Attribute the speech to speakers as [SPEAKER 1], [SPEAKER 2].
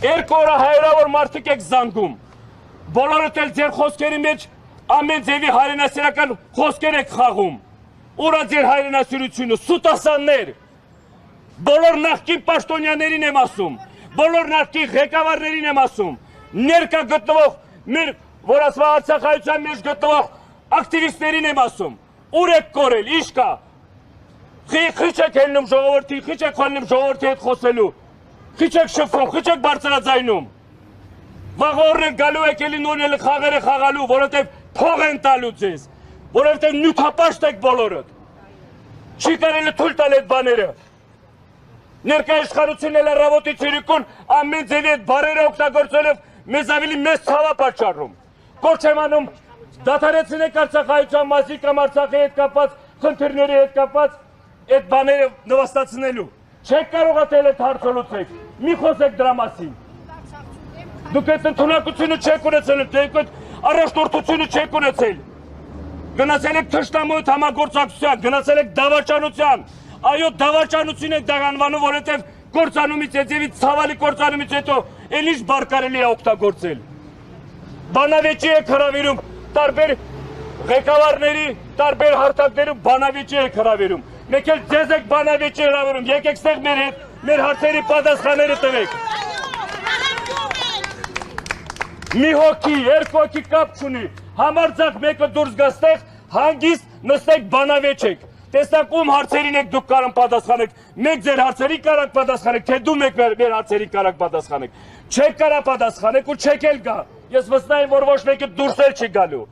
[SPEAKER 1] Երկու օր հայրավոր մարդիկ եք զանգում։ Բոլորդ էլ ձեր խոսքերի մեջ ամեն ձևի հայրենասիրական խոսքեր եք խաղում։ Ուրա ձեր հայրենասիրությունը, սուտասաններ։ Բոլոր նախկին պաշտոնյաներին եմ ասում, բոլոր նախկին ղեկավարներին եմ ասում, ներկա գտնվող մեր, որ ասվա Արցախայության մեջ գտնվող ակտիվիստներին եմ ասում, ուր եք կորել, ինչ կա։ Խիչ եք հելնում ժողովրդի, խիչ եք հելնում ժողովրդի հետ խոսելու, խիչ եք շփվում, խիչ եք բարձրաձայնում։ Վաղ օրն գալու եք էլի նորմալ խաղերը խաղալու, որովհետև փող են տալու ձեզ, որովհետև նյութապաշտ եք բոլորդ։ Չի կարելի թույլ տալ այդ բաները։ Ներկա իշխանությունն էլ առավոտի ցիրիկուն ամեն ձևի այդ բարերը օգտագործելով մեզ ավելի մեծ ցավ է պատճառում։ Գործ եմ անում դադարեցնեք Արցախայության մասի կամ Արցախի հետ կապված խնդիրների հետ կապված այդ բաները նվաստացնելու։ Չեք կարողացել այդ հարցը լուծել։ Մի խոսեք դրա մասին։ Դուք այդ ընդունակությունը չեք ունեցել, դուք այդ առաջնորդությունը չեք ունեցել։ Գնացել եք թշնամու հետ համագործակցության, գնացել եք դավաճանության։ Այո, դավաճանություն եք դաղանվանում, որովհետև կործանումից հետևից ցավալի կործանումից հետո էլ ինչ բառ կարելի է օգտագործել։ Բանավեճի եք հրավիրում, տարբեր ղեկավարների, տարբեր հարթակներում բանավեճի եք հրավիրում։ Մեկ էլ ձեզ եք բանավեճի հրավիրում, եկեք ստեղ մեր հետ, մեր հարցերի պատասխանները տվեք։ Մի հոգի, երկու հոգի կապ չունի, համարձակ մեկը դուրս գա ստեղ, հանգիստ նստեք բանավեճ եք։ Տեսնակ ում հարցերին եք դուք կարող պատասխանեք, մեկ ձեր հարցերի կարող պատասխանեք, թե դու մեկ մեր հարցերի կարող պատասխանեք։ Չեք կարող պատասխանեք ու չեք էլ գա։ Ես վստահ եմ, որ ոչ մեկը դուրս էլ չի գալու։